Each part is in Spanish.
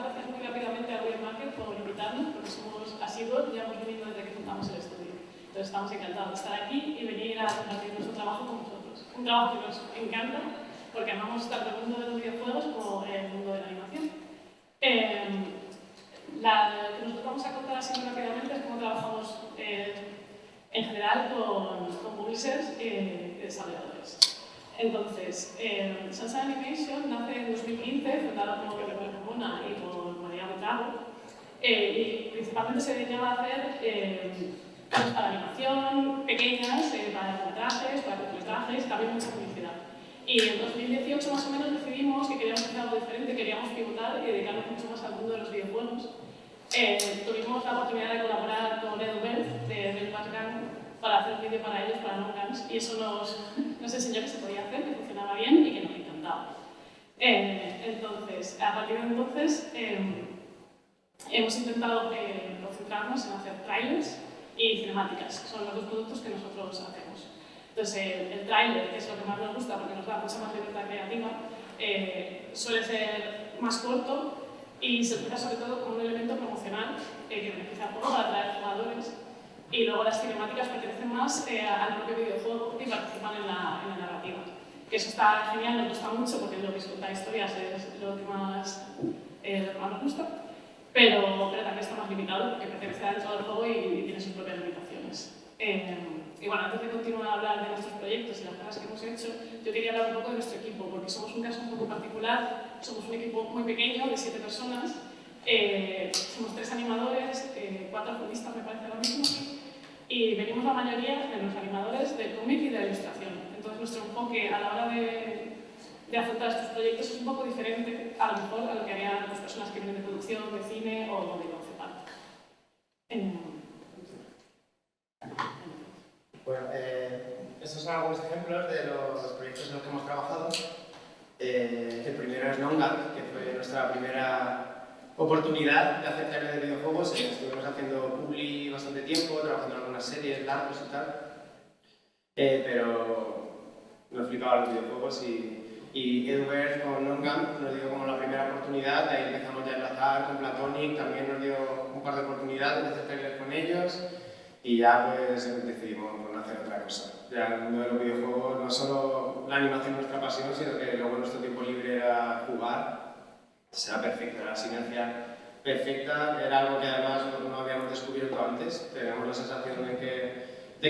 las gracias muy rápidamente a Web Market por invitarnos, porque somos asiduos, ya hemos venido desde que fundamos el estudio. Entonces estamos encantados de estar aquí y venir a compartir nuestro trabajo con vosotros. Un trabajo que nos encanta, porque amamos tanto el mundo de los videojuegos como el mundo de la animación. Lo que nosotros vamos a contar así muy rápidamente es cómo trabajamos en general con publishers y desarrolladores. Entonces, Sunshine Animation nace en 2015, fundada por Roberto Mona y por María Buitrago, y principalmente se dedicaba a hacer cosas para animación, pequeñas, para largometrajes, para cortometrajes, también mucha publicidad. Y en 2018 más o menos decidimos que queríamos hacer algo diferente, queríamos pivotar y dedicarnos mucho más al mundo de los videojuegos. Tuvimos la oportunidad de colaborar con EduBird de Red Background para hacer un vídeo para ellos, para No Guns, y eso nos enseñó que se podía hacer, que funcionaba bien y que nos encantaba. Entonces, a partir de entonces, hemos intentado concentrarnos en hacer trailers y cinemáticas, que son los dos productos que nosotros hacemos. Entonces, el trailer, que es lo que más nos gusta porque nos da mucha más libertad creativa, suele ser más corto y se utiliza sobre todo como un elemento promocional que beneficia al juego para atraer jugadores. Y luego las cinemáticas pertenecen más al propio videojuego y participan en la narrativa. Que eso está genial, nos gusta mucho porque lo que es contar historias es lo que más nos gusta, pero también está más limitado porque pertenece dentro del juego y tiene sus propias limitaciones. Y bueno, antes de continuar a hablar de nuestros proyectos y las cosas que hemos hecho, yo quería hablar un poco de nuestro equipo, porque somos un caso un poco particular, somos un equipo muy pequeño, de 7 personas, somos 3 animadores, 4 juristas me parece ahora mismo, y venimos la mayoría de los animadores del cómic y de la ilustración. Entonces nuestro enfoque a la hora de afrontar estos proyectos es un poco diferente a lo mejor a lo que harían las personas que vienen de producción, de cine o de conceptual. Bueno, estos son algunos ejemplos de los proyectos en los que hemos trabajado. El primero es Nongang, que fue nuestra primera oportunidad de hacer trailers de videojuegos. Estuvimos haciendo publi bastante tiempo, trabajando en algunas series, largos y tal, pero nos flipaban los videojuegos y EduBird con Nongang nos dio como la primera oportunidad, de ahí empezamos ya a enlazar con Platonic, también nos dio un par de oportunidades de hacer trailers con ellos. Y ya pues decidimos no hacer otra cosa. Ya en el mundo de los videojuegos no solo la animación es nuestra pasión, sino que luego nuestro tiempo libre era jugar. Será perfecta, la sinergia perfecta, era algo que además no habíamos descubierto antes. Teníamos la sensación de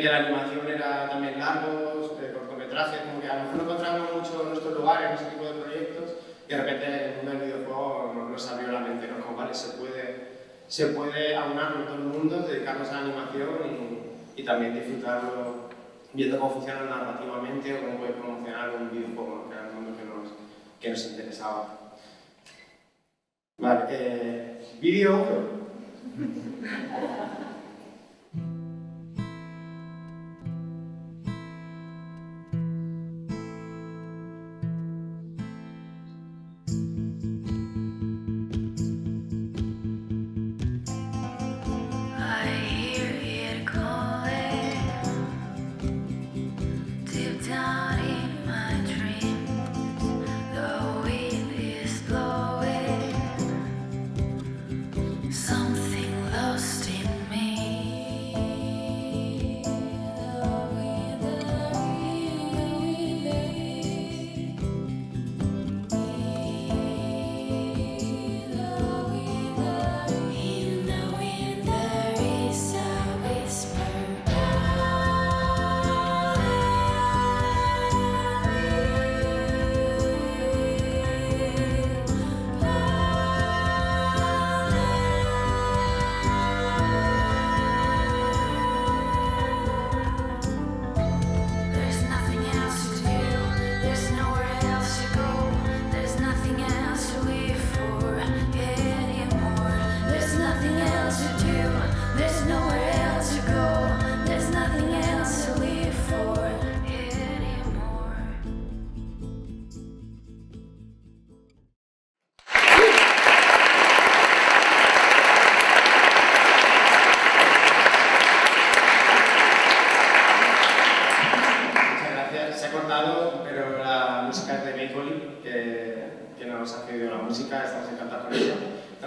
que la animación era también largos, cortometrajes, como que a lo mejor no encontrábamos mucho nuestro lugar en ese tipo de proyectos y de repente el mundo del videojuego nos abrió la mente, ¿no? Como vale, se puede aunar con todo el mundo, dedicarnos a la animación y también disfrutarlo viendo cómo funciona narrativamente o cómo puede promocionar un videojuego, que era el mundo que nos interesaba. Vale, vídeo 1.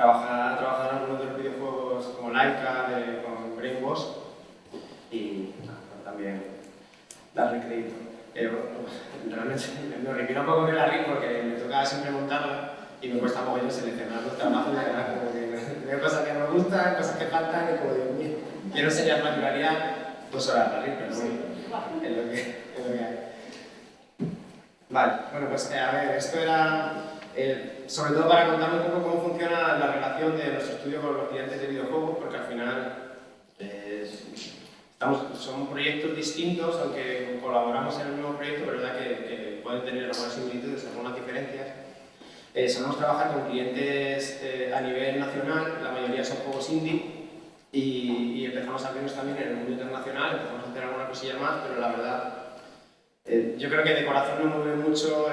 trabajado en algunos de los videojuegos como Laika, con Brainwash, y también darle crédito. Realmente me horripila un poco que la RIM porque me toca siempre montarla y me cuesta mogollón seleccionar los trabajos, como que veo cosas que no me gustan, cosas que faltan y como Dios mío, quiero enseñar la librería 2 horas la RIM, pero bueno, es lo que hay. Vale, bueno pues a ver, esto era sobre todo para contar un poco cómo funciona la relación de nuestro estudio con los clientes de videojuegos, porque al final son proyectos distintos, aunque colaboramos en el mismo proyecto, pero es verdad que pueden tener algunas similitudes, algunas diferencias. Solemos trabajar con clientes a nivel nacional, la mayoría son juegos indie, y empezamos a abrirnos también en el mundo internacional, empezamos a hacer alguna cosilla más, pero la verdad, yo creo que de corazón nos mueve mucho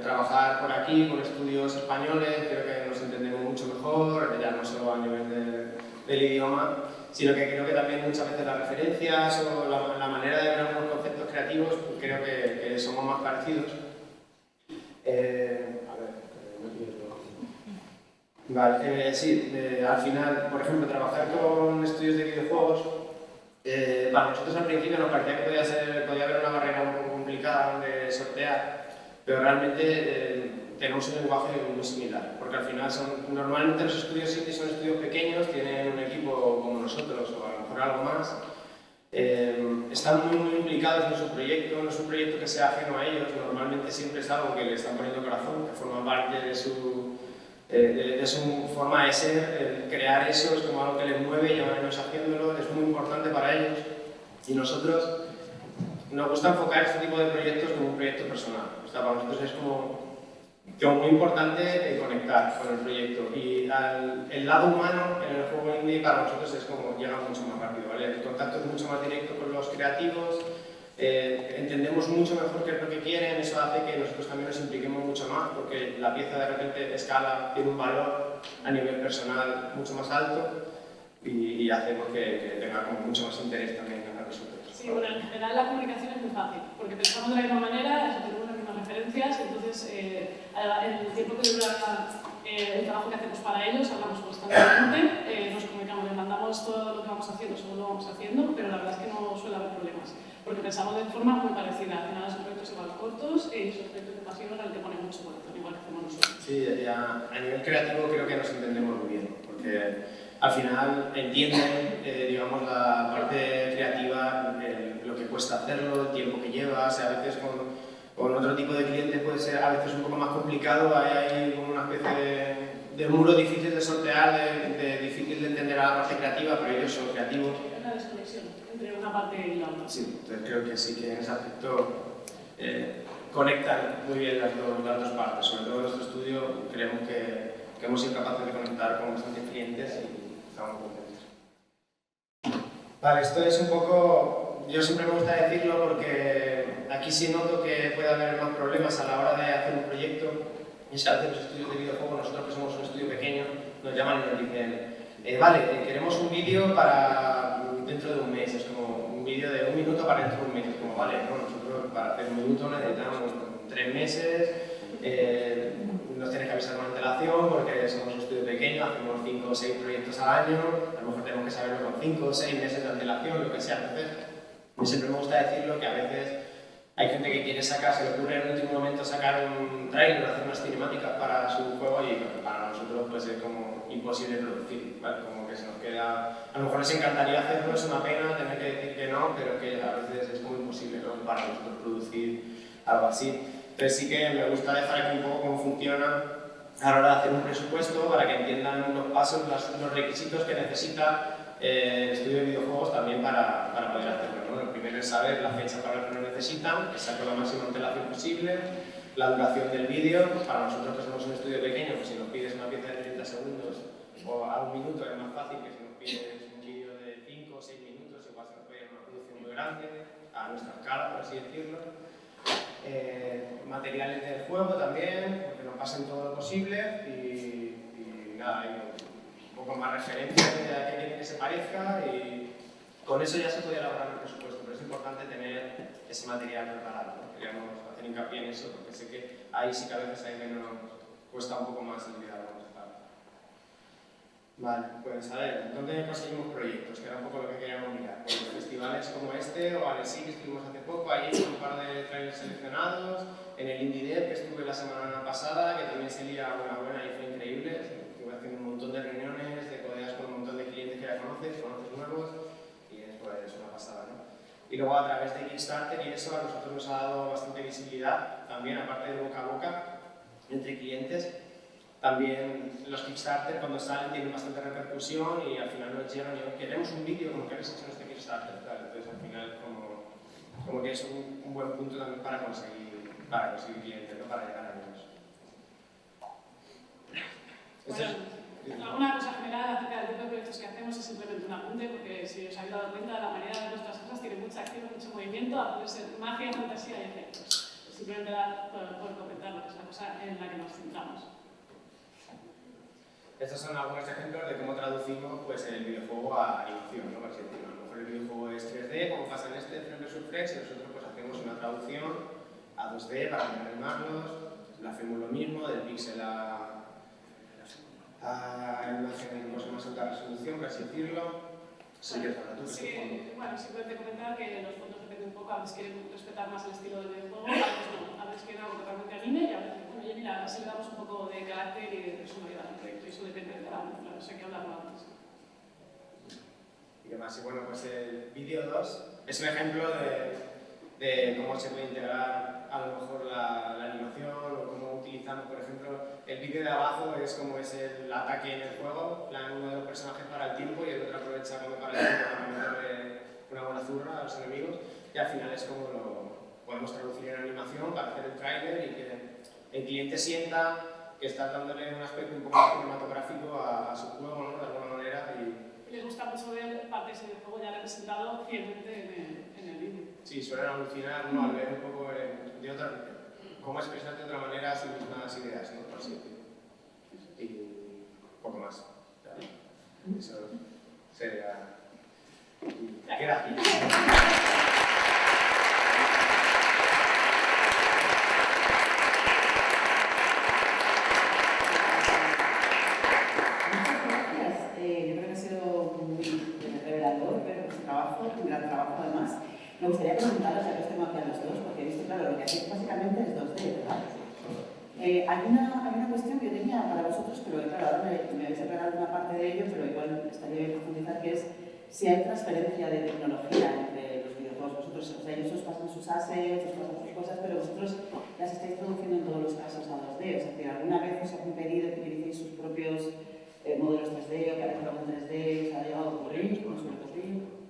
trabajar por aquí con estudios españoles, creo que nos entendemos mucho mejor, ya no solo a nivel del idioma, sino que creo que también muchas veces las referencias o la manera de ver algunos conceptos creativos, pues creo que somos más parecidos. Vale, sí, al final, por ejemplo, trabajar con estudios de videojuegos, para nosotros al principio nos parecía que podía haber una barrera un poco complicada de sortear, pero realmente tenemos un lenguaje muy similar, porque al final normalmente los estudios indie son estudios pequeños, tienen un equipo como nosotros o a lo mejor algo más, están muy implicados en su proyecto, no es un proyecto que sea ajeno a ellos, normalmente siempre es algo que le están poniendo corazón, que forma parte de su forma de ser, crear eso es como algo que les mueve, llevan años haciéndolo, es muy importante para ellos y nosotros nos gusta enfocar este tipo de proyectos como un proyecto personal, o sea, para nosotros es como muy importante conectar con el proyecto y el lado humano en el juego indie para nosotros es como llega mucho más rápido, ¿vale? El contacto es mucho más directo con los creativos, entendemos mucho mejor qué es lo que quieren, eso hace que nosotros también nos impliquemos mucho más porque la pieza de repente escala, tiene un valor a nivel personal mucho más alto y hace que tenga como mucho más interés también en nosotros. Sí, bueno, en general la comunicación es muy fácil, porque pensamos de la misma manera, tenemos las mismas referencias, entonces en el tiempo que dura el trabajo que hacemos para ellos, hablamos constantemente, nos comunicamos, les mandamos todo lo que vamos haciendo, según lo vamos haciendo, pero la verdad es que no suele haber problemas, porque pensamos de forma muy parecida, al final son proyectos igual cortos y son proyectos de pasión al que pone mucho corazón, igual que hacemos nosotros. Sí, a nivel creativo creo que nos entendemos muy bien, porque al final entienden, digamos, la parte creativa, lo que cuesta hacerlo, el tiempo que lleva, o sea, a veces con otro tipo de clientes puede ser a veces un poco más complicado, hay como una especie de muro difícil de sortear, difícil de entender a la parte creativa, pero ellos son creativos. Es una desconexión entre una parte y la otra. Sí, entonces creo que sí que en ese aspecto conectan muy bien las dos partes, sobre todo en nuestro estudio creemos que hemos sido capaces de conectar con bastantes clientes y estamos contentos. Vale, esto es un poco, yo siempre me gusta decirlo porque aquí sí noto que puede haber más problemas a la hora de hacer un proyecto, y es que a veces los estudios de videojuegos, nosotros que somos un estudio pequeño, nos llaman y nos dicen vale, queremos un vídeo para dentro de un mes, es como un vídeo de 1 minuto para dentro de un mes, es como vale, no, nosotros para hacer 1 minuto necesitamos 3 meses, nos tienes que avisar con antelación porque somos un estudio pequeño, hacemos 5 o 6 proyectos al año, a lo mejor tenemos que saberlo con 5 o 6 meses de antelación, lo que sea. Entonces, siempre me gusta decirlo que a veces hay gente que quiere sacar, se le ocurre en el último momento sacar un trailer, hacer unas cinemáticas para su juego y para nosotros pues es como imposible producir, ¿vale? Como que se nos queda... A lo mejor les encantaría hacerlo, es una pena tener que decir que no, pero que a veces es como imposible, ¿no? Para nosotros producir algo así. Entonces sí que me gusta dejar aquí un poco cómo funciona a la hora de hacer un presupuesto para que entiendan los pasos, los requisitos que necesita el estudio de videojuegos también para poder hacerlo, ¿no? Lo primero es saber la fecha para lo que lo necesitan, que saque la máxima antelación posible, la duración del vídeo, pues para nosotros que somos un estudio pequeño, pues si nos pides una pieza de 30 segundos o a 1 minuto es más fácil que si nos pides un vídeo de 5 o 6 minutos, igual se nos puede ir una producción muy grande, a nuestra escala, por así decirlo. Materiales del juego también, porque nos pasen todo lo posible y nada, hay un poco más referencia de a qué quieren que se parezca y con eso ya se podía elaborar el presupuesto, pero es importante tener ese material preparado, ¿no? Queríamos hacer hincapié en eso porque sé que ahí sí que a veces hay menos, cuesta un poco más olvidar la parte. Vale, pues a ver, ¿dónde conseguimos proyectos? Que era un poco lo que queríamos mirar. Pues festivales como este o Alesí, que estuvimos hace poco, ahí un par de trailers seleccionados, en el Indie Dev, que estuve la semana pasada, que también se lía una buena y fue increíble. Estuve haciendo un montón de reuniones, de codeas con un montón de clientes que ya conoces nuevos, y es pues una pasada, ¿no? Y luego a través de Kickstarter y eso a nosotros nos ha dado bastante visibilidad, también aparte de boca a boca, entre clientes. También los Kickstarter cuando salen tienen bastante repercusión y al final nos llegan y queremos un vídeo como que habéis hecho en este Kickstarter. Claro, entonces al final como que es un buen punto también para conseguir clientes, ¿no? Para llegar a ellos. Bueno, alguna cosa general acerca del tipo de proyectos que hacemos es simplemente un apunte, porque si os habéis dado cuenta, la mayoría de nuestras cosas tiene mucha acción, mucho movimiento, a poder ser magia, fantasía y efectos. Simplemente por comentar lo que es la cosa en la que nos centramos. Estos son algunos ejemplos de cómo traducimos pues, el videojuego a animación, ¿no? Por así decirlo. A lo mejor el videojuego es 3D, como pasa en este Frame vs. Flex, y nosotros pues, hacemos una traducción a 2D para animarlos, le hacemos lo mismo, del píxel a imagen en más alta resolución, por así decirlo. Sí, bueno, simplemente comentar que los fondos dependen un poco, a veces quieren respetar más el estilo del videojuego, a veces no, a veces quieren algo totalmente anime y a veces, bueno, oye, mira, así le damos un poco de carácter y de personalidad al proyecto, y eso depende de cada uno, claro, eso hay que hablarlo antes. Y demás, y bueno, pues el vídeo 2 es un ejemplo de cómo se puede integrar a lo mejor la animación o cómo utilizamos, por ejemplo, el vídeo de abajo es como es el ataque en el juego, uno de los personajes para el tiempo y el otro aprovecha cuando para el tiempo para meterle una buena zurra a los enemigos y al final es como lo podemos traducir en animación para hacer el tráiler y que el cliente sienta que está dándole un aspecto un poco más cinematográfico a su juego, ¿no? De alguna manera. Y les gusta mucho ver partes del juego ya representado fielmente en el vídeo. Sí, suelen alucinar, ¿no? Al ver un poco de otra, cómo expresar de otra manera sus mismas ideas, ¿no? Por así decirlo. Y poco más. Eso sería... Gracias. Un gran trabajo además. Me gustaría preguntaros, ya que os tengo aquí a los dos, porque he visto, claro, lo que hacéis básicamente es 2D, ¿verdad? Hay una cuestión que yo tenía para vosotros, pero claro, ahora me vais a aclarar una parte de ello, pero igual estaría bien profundizar, que es si hay transferencia de tecnología entre los videojuegos. Vosotros, o sea, ellos os pasan sus assets, os pasan sus cosas, pero vosotros las estáis traduciendo en todos los casos a 2D. O sea, que alguna vez os han pedido que utilicéis sus propios modelos 3D o que hagáis algo en 3D, os ha llegado a ocurrir, no suele ocurrir,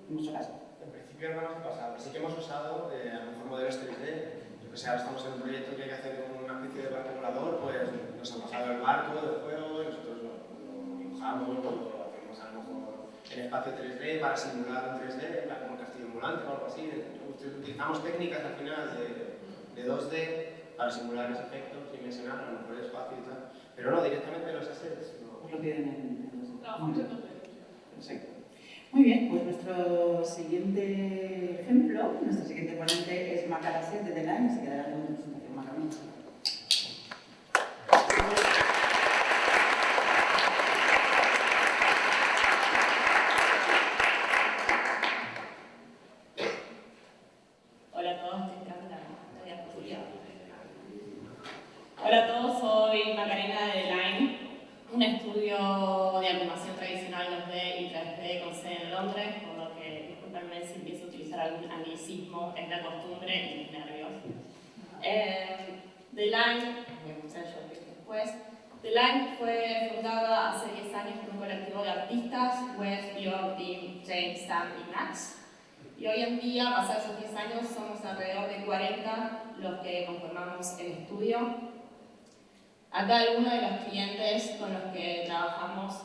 en vuestro caso. En principio no nos ha pasado. Sí que hemos usado a lo mejor modelos 3D. O sea, ahora estamos en un proyecto que hay que hacer una especie de barco volador, pues nos ha pasado el barco del juego y nosotros lo dibujamos, lo hacemos a lo mejor en espacio 3D para simular un 3D, como un castillo ambulante o algo así. Utilizamos técnicas al final de 2D para simular ese efecto tridimensional, a lo mejor el espacio y tal. Pero no, directamente los assets no. Os lo piden en 2D. Trabajamos en 2D. Perfecto. Muy bien, pues nuestro siguiente ejemplo, nuestro siguiente ponente es Maca Lasset de The Line, se quedará con una presentación Maca. Hola a todos, estoy entrando la diapositiva. Hola a todos, soy Macarena de The Line, un estudio de animación tradicional 2D y 3D con sede en Londres, por lo que discúlpenme si empiezo a utilizar algún anglicismo, es la costumbre y mis nervios. The Line, voy a mostrar yo después. The Line fue fundada hace 10 años por un colectivo de artistas, Wes, Bjorn, Tim, James, Sam y Max. Y hoy en día, pasados esos 10 años, somos alrededor de 40 los que conformamos el estudio. Acá algunos de los clientes con los que trabajamos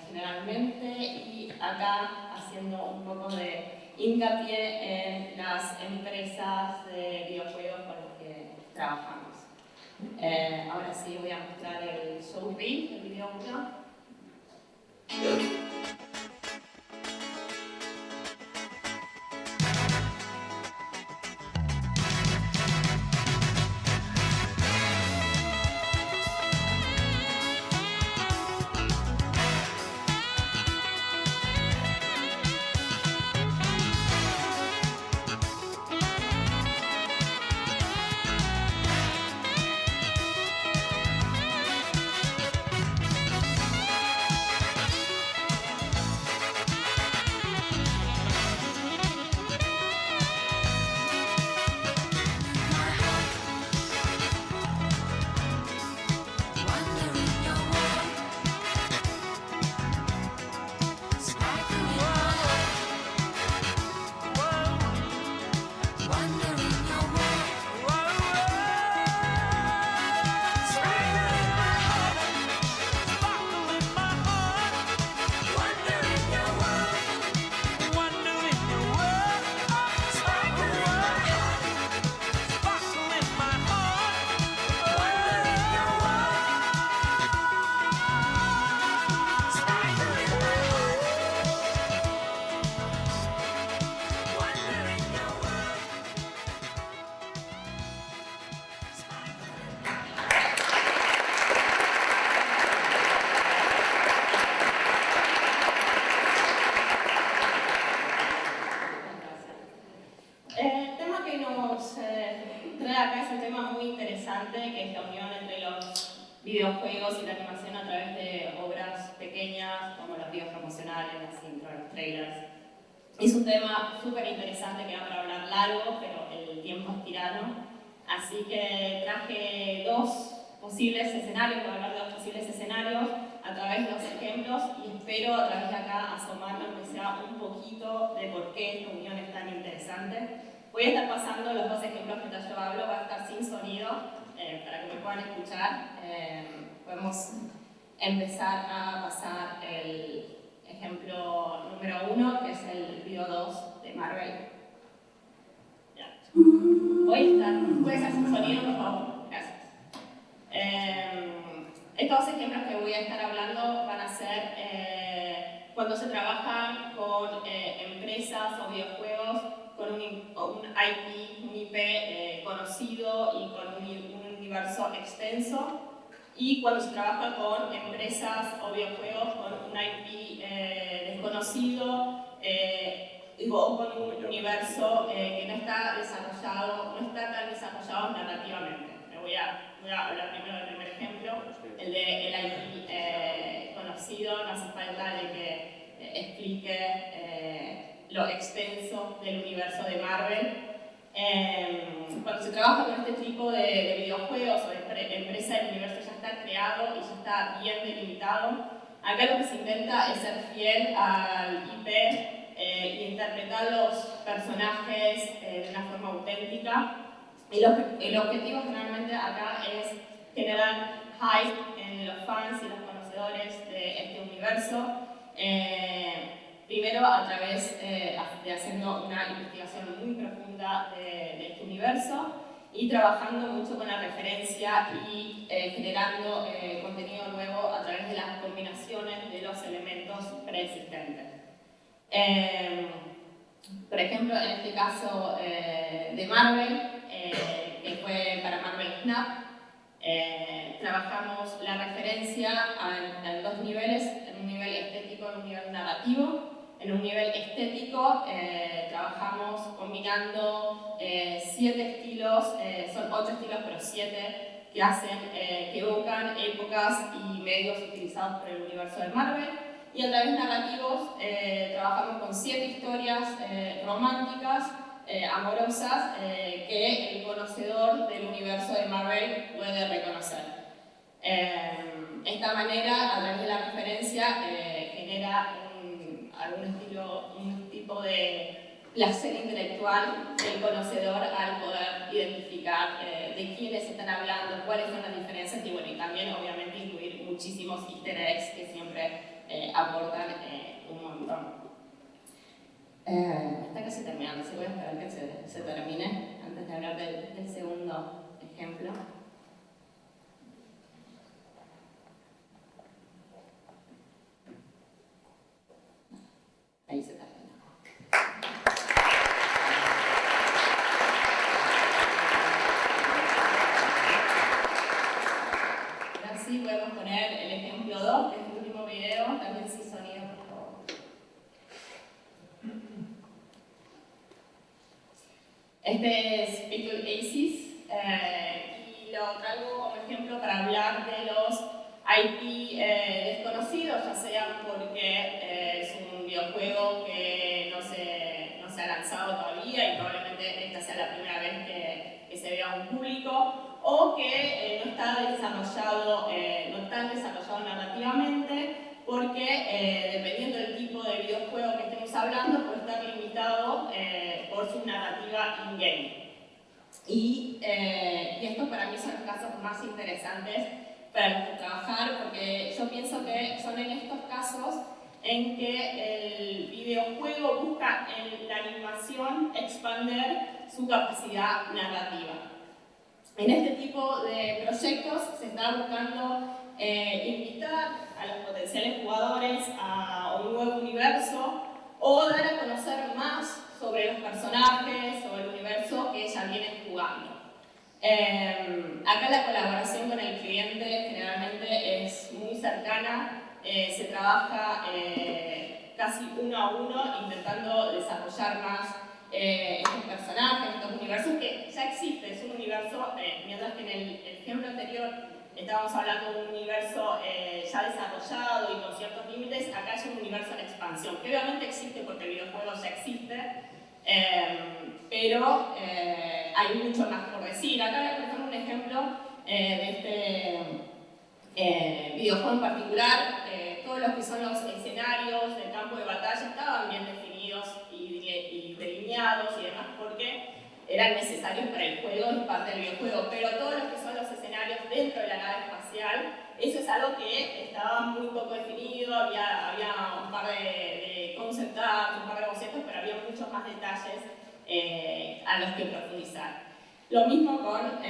generalmente y acá haciendo un poco de hincapié en las empresas de videojuegos con las que trabajamos. Ahora sí voy a mostrar el show reel, el video 1. videojuegos y la animación a través de obras pequeñas como los videos promocionales, las intros, los trailers. Es un tema súper interesante que va para hablar largo, pero el tiempo es tirano. Así que traje dos posibles escenarios, voy a hablar de dos posibles escenarios a través de dos ejemplos y espero a través de acá asomarme aunque sea un poquito de por qué esta unión es tan interesante. Voy a estar pasando los dos ejemplos mientras yo hablo, va a estar sin sonido para que me puedan escuchar. Podemos empezar a pasar el ejemplo número 1, que es el video 2 de Marvel. Ya. ¿Puede ser sin sonido, por favor? Gracias. Estos dos ejemplos que voy a estar hablando van a ser cuando se trabaja con empresas o videojuegos con un IP, un IP conocido y con un universo extenso, y cuando se trabaja con empresas o videojuegos con un IP desconocido o con un universo que no está desarrollado, no está tan desarrollado narrativamente. Voy a hablar primero del primer ejemplo, el de el IP conocido. No hace falta de que explique lo extenso del universo de Marvel. Cuando se trabaja con este tipo de videojuegos o de empresa, el universo ya está creado y ya está bien delimitado. Acá lo que se intenta es ser fiel al IP y interpretar los personajes de una forma auténtica. El objetivo generalmente acá es generar hype en los fans y los conocedores de este universo. Primero a través de haciendo una investigación muy profunda de este universo y trabajando mucho con la referencia y generando contenido nuevo a través de las combinaciones de los elementos preexistentes. Por ejemplo, en este caso de Marvel, que fue para Marvel Snap, trabajamos la referencia en dos niveles, en un nivel estético y en un nivel narrativo. En un nivel estético trabajamos combinando 7 estilos, son 8 estilos pero 7 que evocan épocas y medios utilizados por el universo de Marvel. Y a través narrativos trabajamos con 7 historias románticas, amorosas, que el conocedor del universo de Marvel puede reconocer. Esta manera, a través de la referencia, genera un tipo de placer intelectual del conocedor al poder identificar de quiénes están hablando, cuáles son las diferencias y, bueno, y también obviamente incluir muchísimos easter eggs que siempre aportan un montón. Está casi terminando, así voy a esperar que se termine antes de hablar del segundo ejemplo. Ahí se termina. Ahora sí podemos poner el ejemplo 2, que es el último video, también sin sonido, por favor. Este es Pickle Aces y lo traigo como ejemplo para hablar de los IP desconocidos, ya sea porque es un videojuego que no se ha lanzado todavía y probablemente esta sea la primera vez que se vea a un público, o que no está desarrollado narrativamente, porque dependiendo del tipo de videojuego que estemos hablando puede estar limitado por su narrativa in-game. Y estos para mí son los casos más interesantes para los que trabajar, porque yo pienso que son en estos casos en que el videojuego busca en la animación expander su capacidad narrativa. En este tipo de proyectos se está buscando invitar a los potenciales jugadores a un nuevo universo o dar a conocer más sobre los personajes, sobre el universo que ya vienen jugando. Acá la colaboración con el cliente generalmente es muy cercana, se trabaja casi uno a uno intentando desarrollar más estos personajes, estos universos que ya existen, es un universo, mientras que en el ejemplo anterior estábamos hablando de un universo ya desarrollado y con ciertos límites, acá es un universo en expansión, que obviamente existe porque el videojuego ya existe, pero hay mucho más por decir. Acá voy a poner un ejemplo de este videojuego en particular. Todos los que son los escenarios del campo de batalla estaban bien definidos y delineados y demás porque eran necesarios para el juego y parte del videojuego, pero todos los que son los escenarios dentro de la nave espacial, eso es algo que estaba muy poco definido, había un par de concept art, un par de bocetos, pero había muchos más detalles a los que profundizar. Lo mismo con,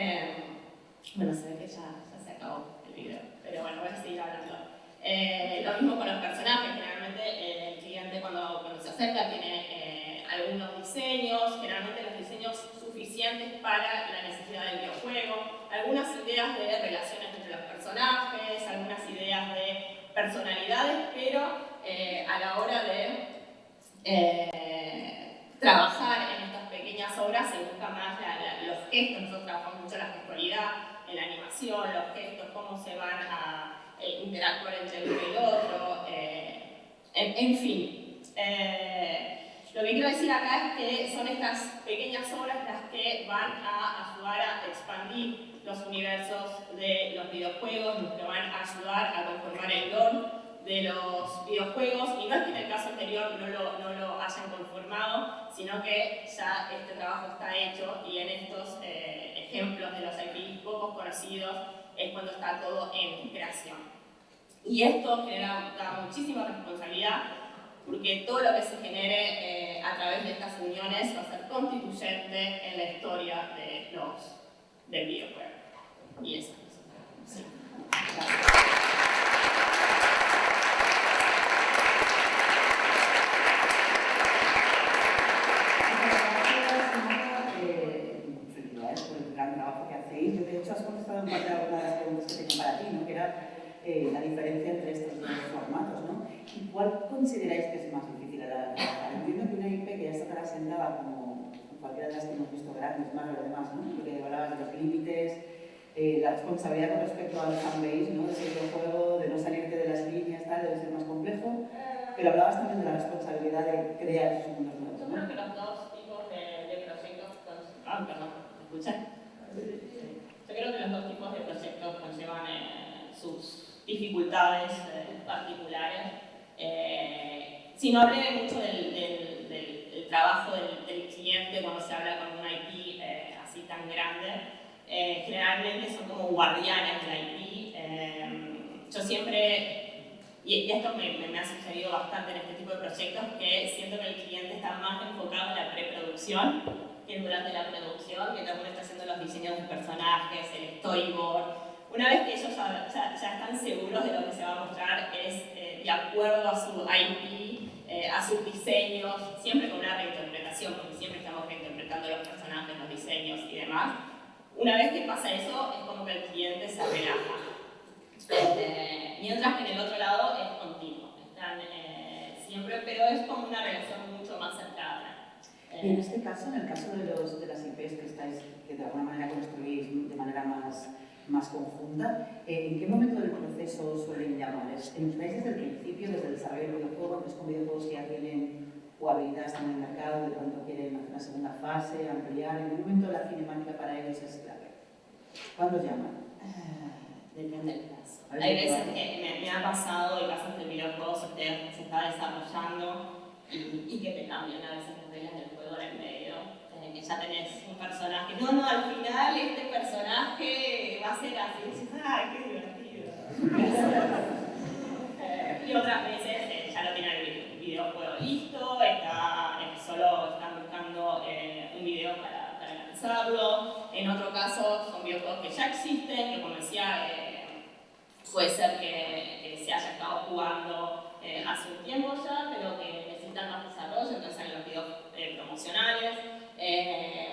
bueno, se ve que ya se acabó el video, pero bueno, voy a seguir hablando. Lo mismo con los personajes, generalmente el cliente cuando se acerca tiene algunos diseños, generalmente los diseños suficientes para la necesidad del videojuego, algunas ideas de relaciones entre los personajes, algunas ideas de personalidades, pero a la hora de trabajar en estas pequeñas obras se busca más los gestos. Nosotros trabajamos mucho la gestualidad, en la animación, los gestos, cómo se van a interactuar entre uno y el otro, en fin. Lo que quiero decir acá es que son estas pequeñas obras las que van a ayudar a expandir los universos de los videojuegos, los que van a ayudar a conformar el lore de los videojuegos, y no es que en el caso anterior no lo hayan conformado, sino que ya este trabajo está hecho y en estos ejemplos de los IPs pocos conocidos es cuando está todo en creación. Y esto da muchísima responsabilidad porque todo lo que se genere a través de estas uniones va a ser constituyente en la historia del videojuego. Y eso es. Sí. Felicidades por el gran trabajo que hacéis. De hecho, has contestado en parte a una de las preguntas que tenía para ti, ¿no? Que era la diferencia entre estos dos formatos, ¿no? ¿Y cuál consideráis que es más difícil a la hora de trabajar? Entiendo que una IP que ya está asentada como cualquiera de las que hemos visto grandes, más o demás, ¿no? Porque hablabas de los límites, la responsabilidad con respecto al fanbase, ¿no? De ese videojuego, de no salirte de las líneas, tal, debe ser más complejo. Pero hablabas también de la responsabilidad de crear esos mundos nuevos, ¿no? Yo creo que los dos tipos de proyectos... perdón, ¿me escuchan? Yo creo que los dos tipos de proyectos conllevan sus dificultades particulares. Si no hablé mucho del trabajo del cliente cuando se habla con una IP así tan grande, generalmente son como guardianes de la IP. Yo siempre, y esto me ha sucedido bastante en este tipo de proyectos, que siento que el cliente está más enfocado en la preproducción que durante la producción, que también está haciendo los diseños de personajes, el storyboard. Una vez que ellos ya están seguros de lo que se va a mostrar, es de acuerdo a su IP, a sus diseños, siempre con una reinterpretación, porque siempre estamos reinterpretando los personajes, los diseños y demás. Una vez que pasa eso, es como que el cliente se relaja. Mientras que en el otro lado es continuo. Están siempre, pero es como una relación mucho más cercana. Y en este caso, en el caso de las IPs que de alguna manera construís de manera más conjunta, ¿en qué momento del proceso suelen llamar? ¿Entráis desde el principio, desde el desarrollo del videojuego, antes con videojuegos que ya tienen jugabilidad, están en el mercado, de pronto quieren hacer una segunda fase, ampliar? ¿En qué momento la cinemática para ellos es clave? ¿Cuándo llaman? Depende del caso. Hay veces que me ha pasado en casos de videojuegos se está desarrollando y que te cambian a veces las reglas del juego en el medio. Que ya tenés un personaje. No, al final este personaje va a ser así. Y dices, ¡ay, qué divertido! Y otras veces ya lo tiene el videojuego listo, solo están buscando un video para lanzarlo. En otro caso son videojuegos que ya existen, que como decía, puede ser que se haya estado jugando hace un tiempo ya, pero que necesitan más desarrollo, entonces hay los videos promocionales.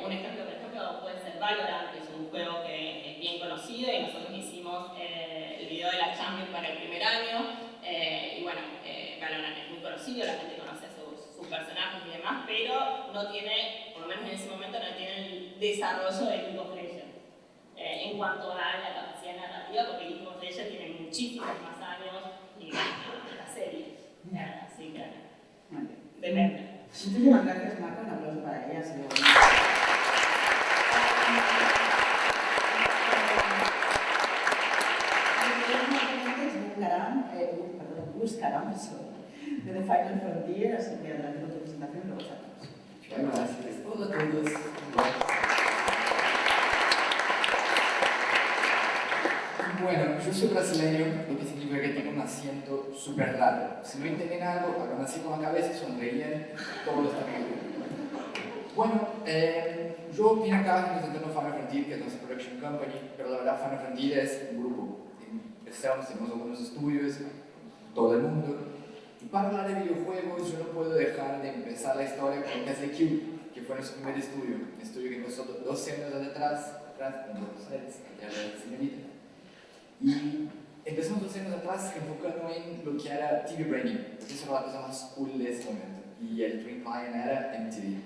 Un ejemplo, por ejemplo, puede ser Valorant, que es un juego que es bien conocido y nosotros hicimos el video de la Champions para el primer año. Y bueno, Valorant es muy conocido, la gente conoce sus personajes y demás, pero no tiene, por lo menos en ese momento, no tiene el desarrollo de League of Legends en cuanto a la capacidad narrativa expectativa porque League of Legends tiene muchísimos más años y la serie. Así que depende. Muchísimas gracias, Marta. Un aplauso para ella. Buscarán de The Final Frontier, así que adelante con tu presentación y luego charlamos. Gracias. Hola a todos. Bueno, yo soy brasileño, lo que significa que tengo un acento súper raro. Si no entienden algo, hagan así con la cabeza y sonreían, todo está bien. Bueno, yo vine acá representando Final Frontier, que es nuestra production company, pero la verdad Final Frontier es un grupo. Empezamos, tenemos algunos estudios, todo el mundo. Y para hablar de videojuegos, yo no puedo dejar de empezar la historia con lo que es The Cube, que fue nuestro primer estudio. Un estudio que empezó 12 años atrás en Buenos Aires, allá de la señorita. Y empezamos 12 años atrás enfocando en lo que era TV Branding, porque eso era la cosa más cool de ese momento. Y el Dream Client era MTV.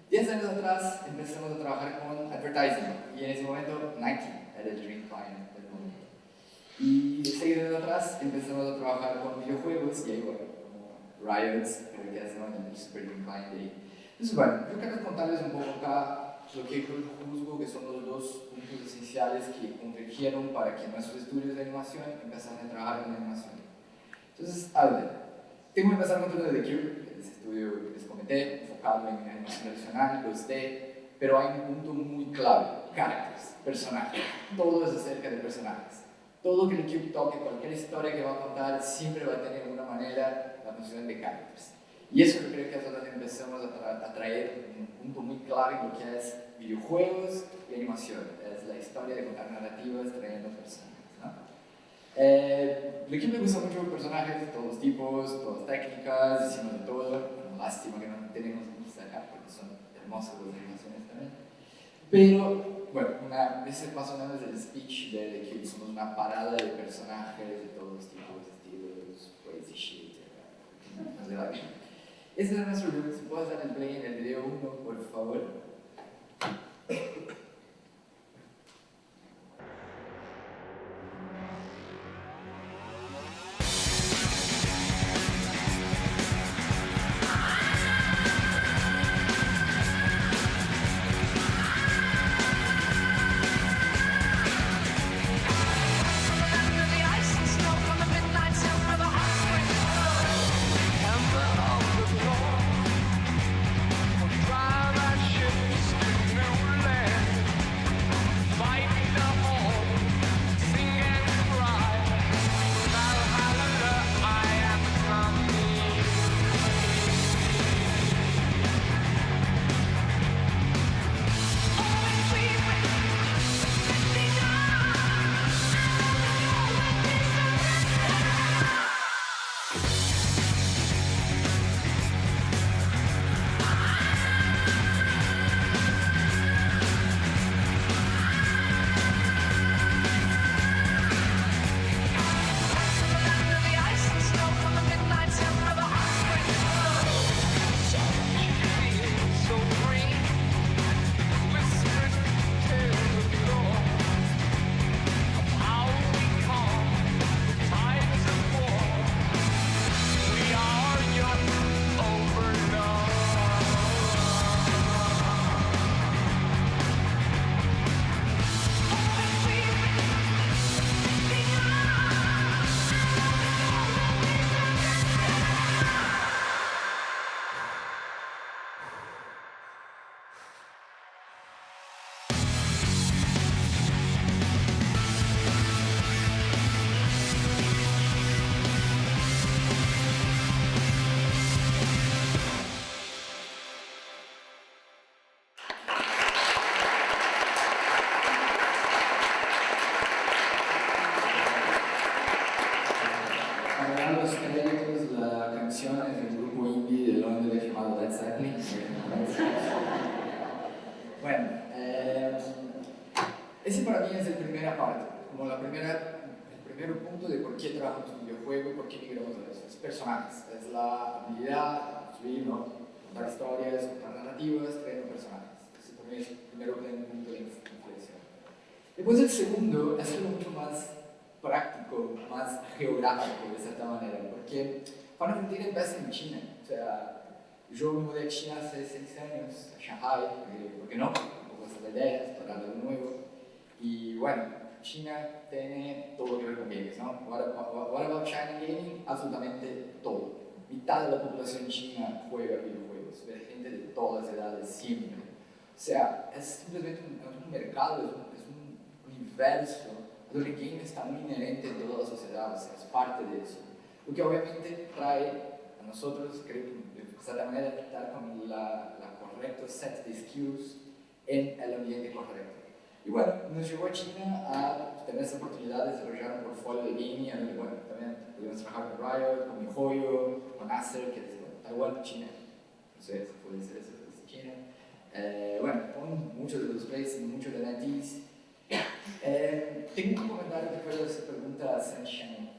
10 años atrás empezamos a trabajar con advertising, y en ese momento Nike era el Dream Client del momento. Y 6 años atrás empezamos a trabajar con videojuegos, y ahí bueno, como Riot, que hacemos en el Super Dream Client Day. Entonces bueno, yo quiero contarles un poco acá lo que yo juzgo que son los dos puntos esenciales que convergieron para que nuestros estudios de animación empezaran a trabajar en animación. Entonces, a ver, tengo que empezar con todo de The Cube, que es ese estudio que les comenté, enfocado en animación tradicional, 2D, pero hay un punto muy clave: characters, personajes. Todo es acerca de personajes. Todo que el Cube toque, cualquier historia que va a contar, siempre va a tener de alguna manera la función de characters. Y eso yo creo que es donde empezamos a traer un punto muy clave en lo que es videojuegos y animación. Es la historia de contar narrativas trayendo personajes, ¿no? Lo que me gusta mucho personajes, todos tipos, todas técnicas, hicimos de todo. Bueno, lástima que no tenemos muchos acá porque son hermosos las animaciones también. Pero, bueno, ese más o menos es el speech de que somos una parada de personajes de todos tipos, estilos, crazy shit, no sé, la vida. Ese es nuestro look. Si puedes dar el play en el video 1, por favor. Los créditos, la canción es del grupo indie de Londres llamado Led Zeppelin. Bueno, ese para mí es la primera parte, como el primer punto de por qué trabajamos en videojuego y por qué migramos a eso. Es personajes, es la habilidad de construir, ¿no? Contar historias, contar narrativas, crear personajes. Ese para mí es el primer punto de inflexión. Después el segundo es algo mucho más práctico, más geográfico de cierta manera, porque Final Frontier empieza en China. O sea, yo me mudé a China hace 6 años, a Shanghai, ¿por qué no? Un poco esa idea, explorar algo nuevo. Y bueno, China tiene todo que ver con games, ¿no? What about China Gaming? Absolutamente todo. Mitad de la población china juega videojuegos, ve gente de todas las edades, siempre. O sea, es simplemente un mercado, es un universo donde el game está muy inherente en toda la sociedad, o sea, es parte de eso. Lo que obviamente trae a nosotros, creo que de cierta manera, estar con la correcto set de skills en el ambiente correcto. Y bueno, nos llevó a China a tener esa oportunidad de desarrollar un portfolio de gaming, donde bueno, también pudimos trabajar con Riot, con MiHoYo, con Acer, que es bueno, Taiwán, China, no sé si puede ser eso, es China. Bueno, con muchos de los players, muchos de NFTs. Tengo un comentario después de esa pregunta a Sunshine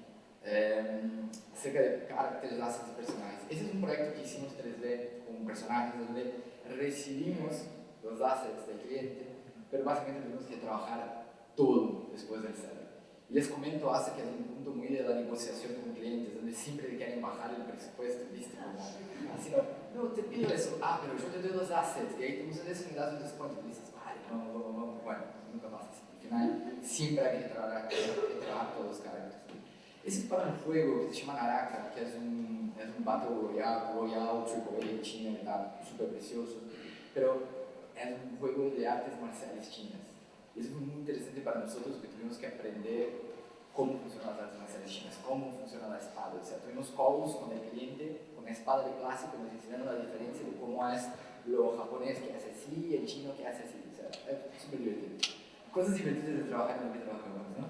acerca de caracterizaciones de personajes. Ese es un proyecto que hicimos 3D con personajes donde recibimos los assets del cliente, pero básicamente tenemos que trabajar todo después del setup. Y les comento, hace que es un punto muy de la negociación con clientes, donde siempre quieren bajar el presupuesto, ¿viste? Como, así no, te pido eso, pero yo te doy los assets, y ahí tú usas eso y me das un descuento, y dices, vale, no, bueno, nunca pasa así. Al final, siempre hay que trabajar todos los caracteres. Ese es para un juego que se llama Naraka, que es un Battle Royale, AAA de China, que está súper precioso, pero es un juego de artes marciales chinas. Y eso fue muy interesante para nosotros porque tuvimos que aprender cómo funcionan las artes marciales chinas, cómo funciona la espada. O sea, tuvimos calls con el cliente, con la espada de clásico, nos enseñaron la diferencia de cómo es lo japonés que hace así y el chino que hace así. O sea, es súper divertido. Cosas divertidas de trabajar en lo que trabajamos, ¿no?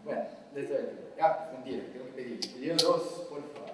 Bueno, desde aquí. Mentira, tengo que pedir. Video 2, por favor.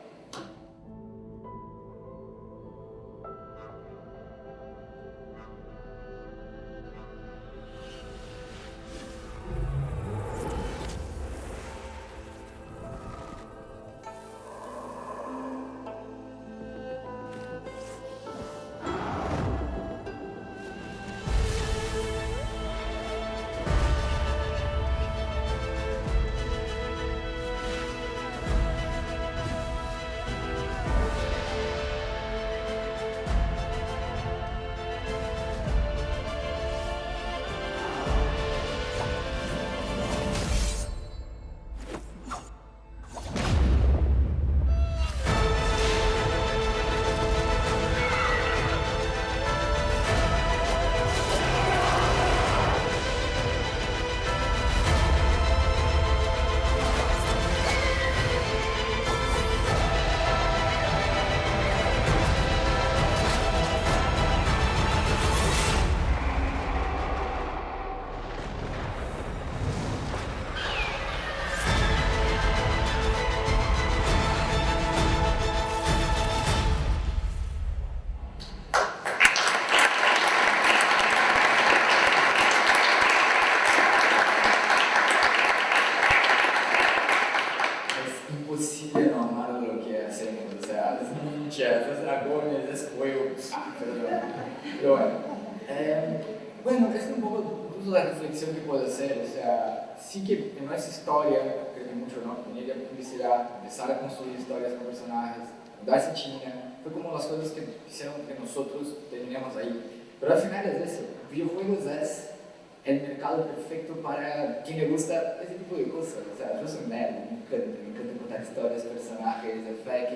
Bueno, es un poco incluso la reflexión que puedo hacer, o sea, sí que en nuestra historia, creo que mucho, ¿no? Venir de publicidad, empezar a construir historias con personajes, mudarse a China, fue como las cosas que hicieron que nosotros terminemos ahí. Pero al final es eso, videojuegos es el mercado perfecto para quien le gusta ese tipo de cosas. O sea, yo soy nerd, me encanta contar historias, personajes, FX,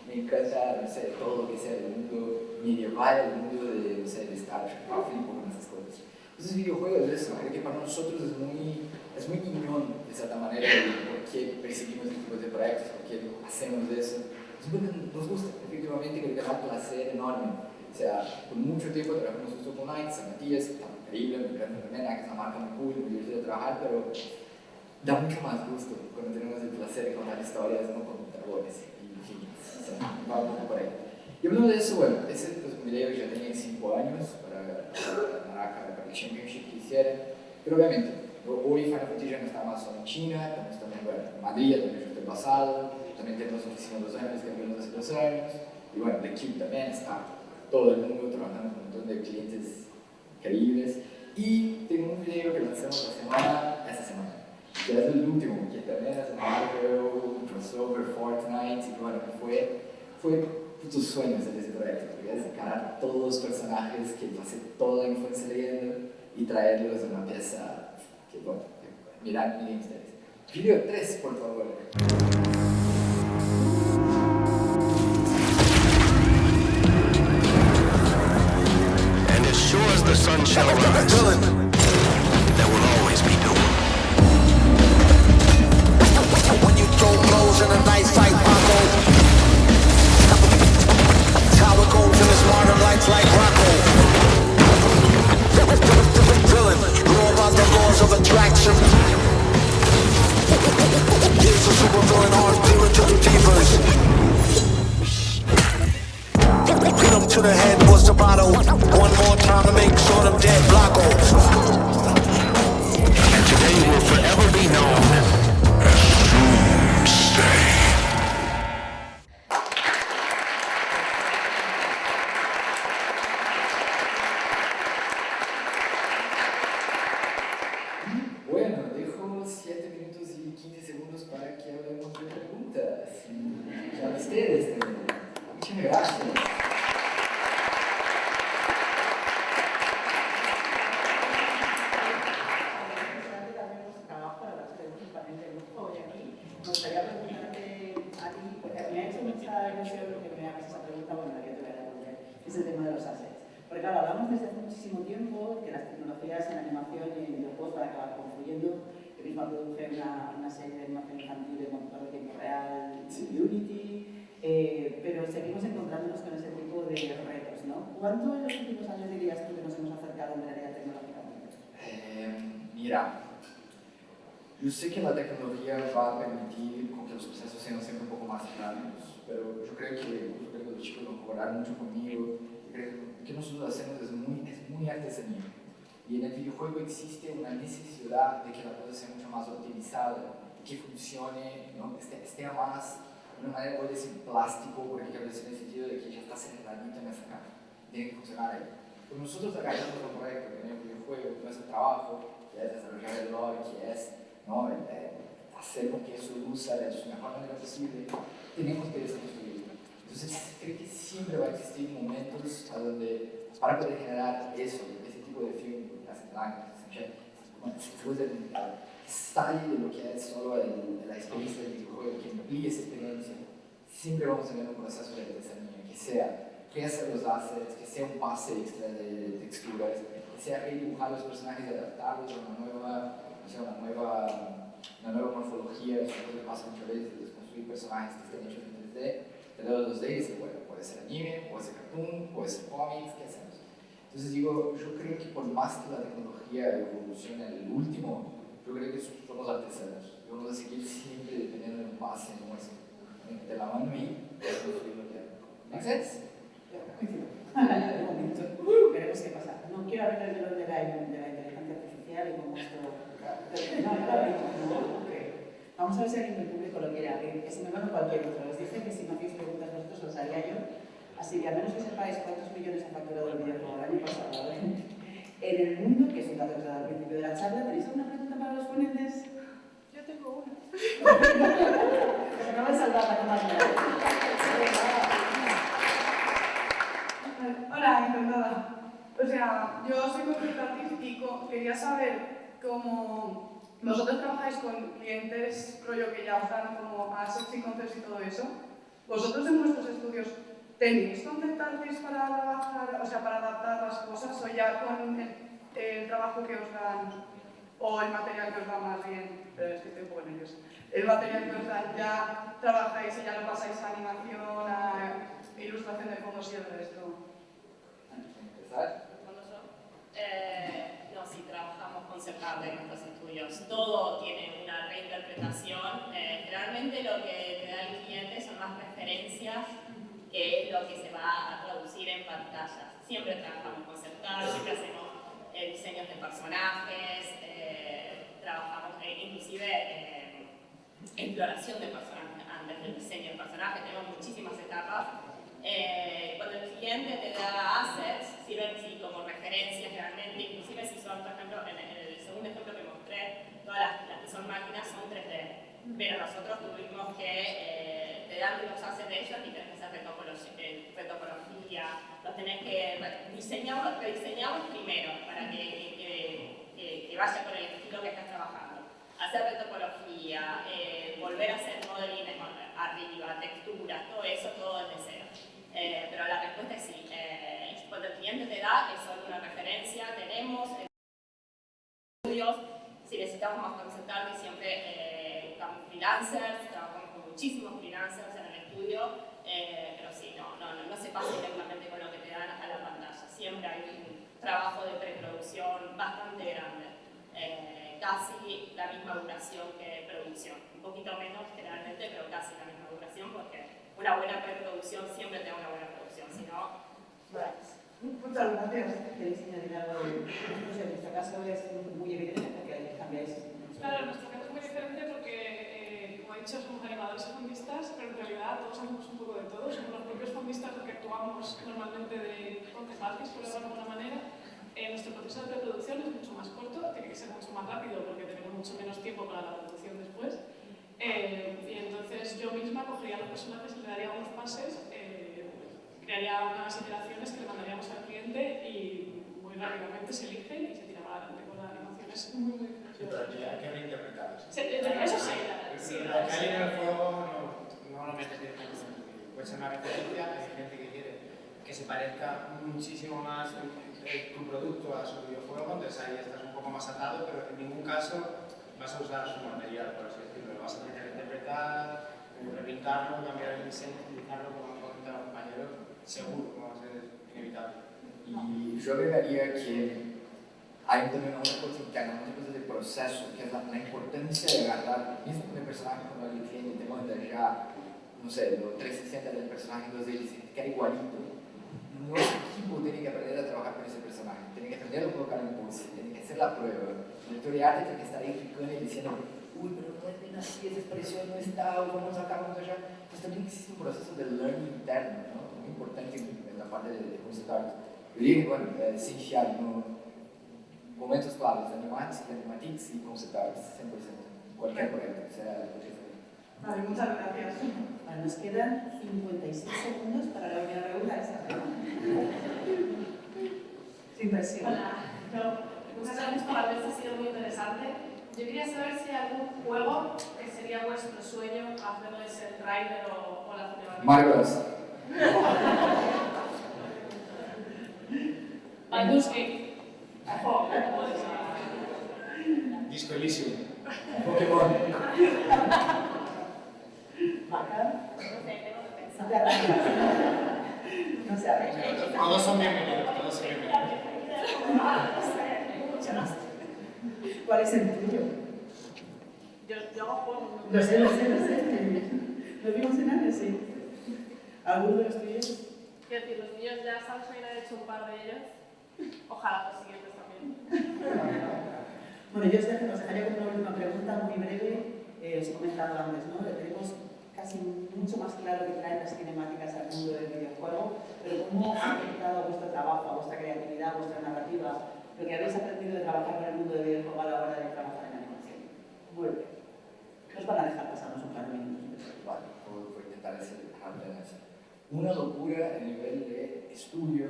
me encanta, no sé, todo lo que sea del mundo medieval, el mundo de, no sé, de Star Trek, flipo con esas cosas. Entonces, videojuegos es eso, creo que para nosotros es muy niñón, de cierta manera, por qué perseguimos este tipo de proyectos, por qué hacemos eso. Es porque nos gusta, efectivamente, creo que da un placer enorme. O sea, por mucho tiempo trabajamos justo con Nike, San Matías, está increíble, me encanta también, Nike es una marca muy cool, muy divertida de trabajar, pero da mucho más gusto cuando tenemos el placer de contar historias, no con dragones y infinitos. O sea, va un poco por ahí. Y hablando de eso, bueno, ese pues, video ya tenía 5 años para Naraka, para el Championship que hiciera, pero obviamente, hoy Final Fantasy ya no está más solo en China, tenemos también, bueno, en Madrid, donde yo estoy basado, también tenemos oficina en Los Ángeles, que abrimos hace 2 años, y bueno, el equipo también está todo el mundo trabajando con un montón de clientes increíbles. Y tengo un video que lanzamos esta semana, que es el último, que también es Marvel, un crossover, Fortnite, y bueno, fue putos sueños de ese proyecto, porque es ganar todos los personajes, que pasé toda la infancia leyendo y traerlos en una pieza que, bueno, miren ustedes. Video 3, por favor. And as sure as the sun shall rise, there will always be doom. When you throw blows in a knife fight, Paco, how it goes in this modern life like Rocco. Villain, know about the laws of attraction. Here's a super villain armed demon to the divas. Hit him to the head was the bottle. One more time to make sure them dead Blocko. And today will forever be known as Doomsday. Bueno, dejo 7 minutos y 15 segundos para que hablemos de preguntas. Y a ustedes también. Muchas gracias. Me gustaría preguntarte a ti, porque me ha hecho mucha ilusión lo que me hagas esa pregunta, bueno, la que te voy a responder, es el tema de los assets. Porque claro, hablamos desde hace muchísimo tiempo que las tecnologías en animación y en videojuegos van a acabar confluyendo. Yo misma produje una serie de animación infantil de motor de tiempo real, Unity, pero seguimos encontrándonos con ese tipo de retos, ¿no? ¿Cuánto en los últimos años dirías tú que nos hemos acercado en la área tecnológica? Mira, yo sé que la tecnología va a permitir que los procesos sean siempre un poco más rápidos, pero yo creo que los chicos van a colaborar mucho conmigo. Yo creo que lo que nosotros hacemos es muy artesanía. Y en el videojuego existe una necesidad de que la cosa sea mucho más optimizada, que funcione, ¿no? esté más, de una manera, voy a decir, plástico, porque quiero decir en el sentido de que ya está cerradito en esa caja. Tiene que funcionar ahí. Pues nosotros agarramos un proyecto que en el videojuego, nuestro trabajo, que es desarrollar el lore, que es, ¿no? hacer con que eso luza de su mejor manera posible, tenemos que desconstruirlo. Entonces, creo que siempre va a existir momentos a donde, para poder generar ese tipo de film, sale de lo que es solo la experiencia del videojuego, que amplíe esa experiencia, siempre vamos a tener un proceso de artesanía, que sea hacer los assets, que sea un pase extra de texturas, que sea redibujar los personajes y adaptarlos a una nueva morfología. Eso es lo que pasa muchas veces, de construir personajes que estén hechos en 3D, de 2D, y decir, bueno, puede ser anime, puede ser cartoon, puede ser cómics, ¿qué hacemos? Entonces digo, yo creo que por más que la tecnología evolucione en el último, yo creo que somos artesanos. Y vamos a seguir siempre dependiendo de un pase nuestro, de la mano y construir lo que hay. ¿Make sense? De momento, veremos qué pasa. No quiero hablar del melón de la inteligencia artificial y cómo esto... Vamos a ver si alguien del público lo quiere abrir, que si me van cualquier otro. Os dije que si me hacéis preguntas vosotros os haría yo. Así que a menos que sepáis cuántos millones ha facturado el videojuego el año pasado en el mundo, que es un dato que al principio de la charla, ¿tenéis alguna pregunta para los ponentes? Yo tengo una. Se acaba de salvar la cámara. Hola, encantada. O sea, yo soy concept artist y quería saber cómo vosotros trabajáis con clientes, rollo que ya os dan como assets y concepts y todo eso. ¿Vosotros en vuestros estudios tenéis concept artists para trabajar, o sea, para adaptar las cosas, o ya con el trabajo que os dan, o el material que os dan más bien, pero es que estoy un poco nerviosa, el material que os dan ya trabajáis y ya lo pasáis a animación, a ilustración de fondos y el resto? No, sí, trabajamos concept art en nuestros estudios. Todo tiene una reinterpretación. Generalmente lo que te da el cliente son más referencias que es lo que se va a traducir en pantallas. Siempre trabajamos concept art, siempre hacemos diseños de personajes, trabajamos inclusive exploración de personajes antes del diseño del personaje. Tenemos muchísimas etapas. Cuando el cliente te da assets, sirven sí, como referencias realmente, inclusive si son máquinas son 3D, pero nosotros tuvimos que te dan los assets de ellos y tenés que hacer retopología, los tenés que rediseñarlos primero para que vaya con el estilo que estás trabajando. Hacer retopología, volver a hacer modeling arriba, texturas, todo eso, todo desde cero. Pero la respuesta es sí. Cuando el cliente te da, es solo una referencia, tenemos estudios, si necesitamos más consultar, siempre buscamos freelancers, trabajamos con muchísimos freelancers en el estudio, pero sí, no se pasa directamente con lo que te dan a la pantalla. Siempre hay un trabajo de preproducción bastante grande. Casi la misma duración que producción, un poquito menos generalmente, pero casi la misma duración, porque una buena preproducción siempre te da una buena producción, si no, Muchas gracias. ¿Queréis añadir algo? No sé, en vuestro caso es muy evidente porque cambiáis. Claro, en nuestro caso es muy diferente porque, como he dicho, somos animadores y fondistas, pero en realidad todos hacemos un poco de todo. Somos los propios fondistas los que actuamos normalmente de concejaltes, por decirlo de alguna manera. Nuestro proceso de preproducción es mucho más corto, tiene que ser mucho más rápido porque tenemos mucho menos tiempo para la producción después. Y entonces yo misma cogería a los personajes y le daría unos pases, crearía unas iteraciones que le mandaríamos al cliente y muy rápidamente se eligen y se tira para adelante con la animación. Es muy diferente. Sí, pero aquí hay que reinterpretar. Eso sí, sí. Lo que hay en el juego no lo metes directamente en tu vídeo. Puede ser una referencia, hay gente que quiere que se parezca muchísimo más tu producto a su videojuego, entonces ahí estás un poco más atado, pero en ningún caso vas a usar su material, por así decirlo. Lo vas a tener que interpretar, repintarlo, cambiar el diseño, utilizarlo como han comentado los compañeros, seguro, va a ser inevitable. Y yo agregaría que hay también una cosa interna, una cosa de proceso, que es la importancia de agarrar, mismo con el personaje, cuando el cliente te manda ya, no sé, lo 360 del personaje, entonces él dice, te queda igualito. Nuestro equipo tiene que aprender a trabajar con ese personaje, tiene que aprender a colocar en pose, tiene que hacer la prueba. El director de arte tiene que estar ahí picando y diciendo, uy, pero no es bien así, esa expresión no está, o vamos acá, vamos allá. Entonces también existe un proceso de learning interno, ¿no? Muy importante en la parte de concept art. Yo digo, bueno, sin fiar, ¿no? Momentos claves, animatics y concept art, 100%. Cualquier proyecto, sea lo que sea. Vale, muchas gracias. Vale, nos quedan 56 segundos para la primera pregunta. Sin presión. Hola, muchas gracias por la mesa, ha sido muy interesante. Yo quería saber si hay algún juego que sería vuestro sueño hacerles el trailer o la cinemática. Mario Bros. Baldur's Gate. Oh, Disco Elysium. Pokémon. Vaca. no sé, tengo que pensar. No se arregla. Todos son bienvenidos, todos son bienvenidos. ¿Cuál es el tuyo? yo hago juegos. Lo sé. Lo vimos en Ana, sí. ¿Alguno de los tuyos? Quiero decir, los míos ya sabes, he hecho un par de ellos. Ojalá los siguientes también. Bueno, yo os dejaría con una última pregunta muy breve. Os he comentado antes, ¿no? Tenemos casi mucho más claro que traen las cinemáticas al mundo del videojuego, pero ¿cómo ha afectado a vuestro trabajo, a vuestra creatividad, a vuestra narrativa, lo que habéis aprendido de trabajar con el mundo del videojuego a la hora de trabajar en animación? Muy bien. Nos van a dejar pasarnos un par de minutos. Vale, voy a intentar hacer rápidamente. Una locura a nivel de estudio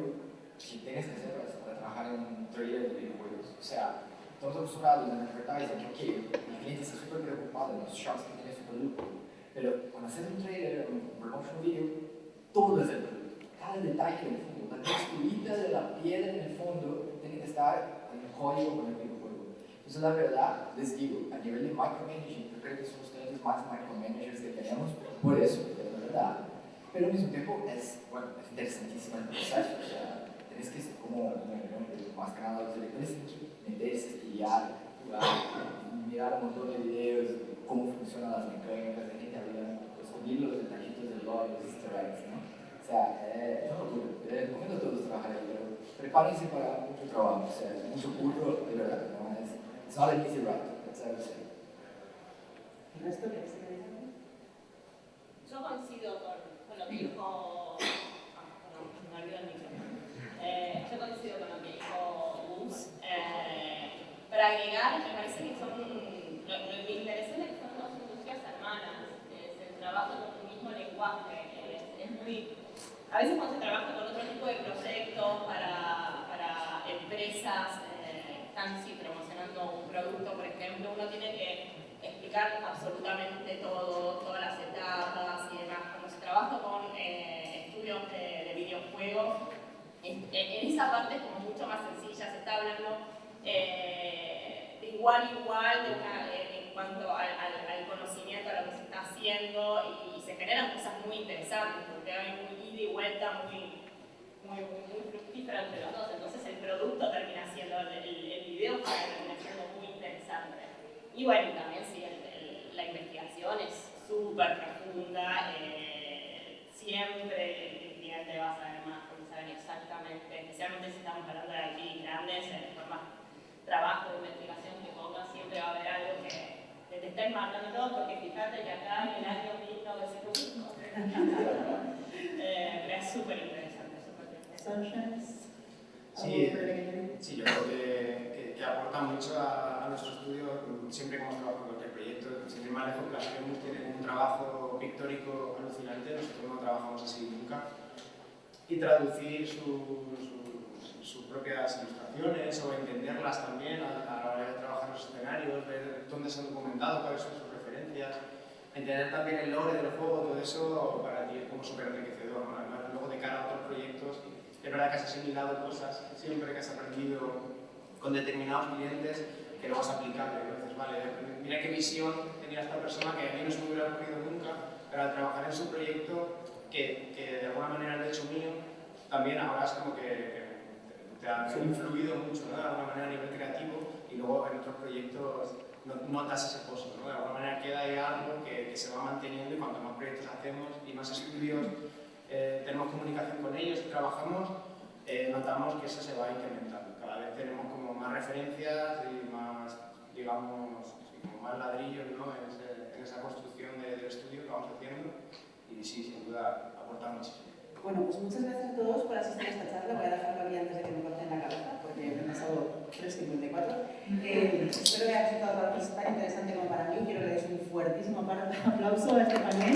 que tienes que hacer para trabajar en un trailer de videojuegos. O sea, estamos acostumbrados en advertising que, ok, el cliente está súper preocupado en los shots que tiene su producto, pero cuando haces un trailer o un promotion video, todo es el producto. Cada detalle del fondo, la texturita de la piedra en el fondo tiene que estar en el código con el videojuego. Entonces, la verdad, les digo, a nivel de micromanaging, yo creo que son los clientes más micromanagers que tenemos, por eso, es la verdad. Pero al mismo tiempo es interesantísimo el proceso, o sea, tenés que, como más que nada los directores, meterse, estudiar, jugar, mirar un montón de videos, cómo funcionan las mecánicas, de gente hablar, descubrir los detallitos del lore, los easter eggs, ¿no? O sea, es una locura. Recomiendo a todos trabajar ahí, pero prepárense para mucho trabajo, o sea, mucho curro, de verdad, ¿no? It's not an easy ride, that's how I would say. ¿El resto queréis añadir algo? Yo coincido con lo que dijo. Me olvidó el micrófono. Yo coincido con lo que dijo Gus. Para agregar, me parece que son. Lo interesante lenguaje. Es muy... A veces cuando se trabaja con otro tipo de proyectos para empresas que están promocionando un producto, por ejemplo, uno tiene que explicar absolutamente todo, todas las etapas y demás. Cuando se trabaja con estudios de videojuegos, en esa parte es como mucho más sencilla, se está hablando de igual a igual en cuanto al conocimiento, a lo que se está haciendo, y se generan cosas muy interesantes porque hay un ida y vuelta muy fructífera entre los dos. Entonces el producto termina siendo, el video termina siendo muy interesante. Y bueno, también sí, la investigación es súper profunda, siempre el cliente va a saber más, porque saben exactamente, especialmente si estamos hablando de IT grandes, por más trabajo de investigación que pongas, siempre va a haber algo que te está enmarcando todo, porque fíjate que acá en el año 1905, pero es súper interesante, Sí, yo creo que aporta mucho a nuestro estudio. Siempre que hemos trabajado en cualquier proyecto, siempre más lejos que hacemos, tiene un trabajo pictórico alucinante. Nosotros no trabajamos así nunca. Y traducir sus propias ilustraciones o entenderlas también a la hora de trabajar los escenarios, ver dónde se han documentado, cuáles son sus referencias, entender también el lore del juego, todo eso para ti es como súper enriquecedor, ¿no? Además, luego de cara a otros proyectos, es verdad que has asimilado cosas siempre que has aprendido con determinados clientes que luego es aplicable. Entonces, vale, mira qué visión tenía esta persona que a mí no se me hubiera ocurrido nunca, pero al trabajar en su proyecto, que de alguna manera lo he hecho mío, también ahora es como que te ha influido mucho, ¿no? De alguna manera a nivel creativo, y luego en otros proyectos notas ese pozo, ¿no? De alguna manera queda ahí algo que se va manteniendo, y cuanto más proyectos hacemos y más estudios tenemos comunicación con ellos y trabajamos, notamos que eso se va incrementando. Cada vez tenemos como más referencias y más, digamos, como más ladrillos, ¿no? en esa construcción del estudio que vamos haciendo, y sí, sin duda aporta muchísimo. Bueno, pues muchas gracias a todos por asistir a esta charla. Voy a dejarlo aquí antes de que me corten la cabeza, porque me he pasado 3:54. Espero que haya resultado tan interesante como para mí. Quiero que le deis un fuertísimo aplauso a este panel.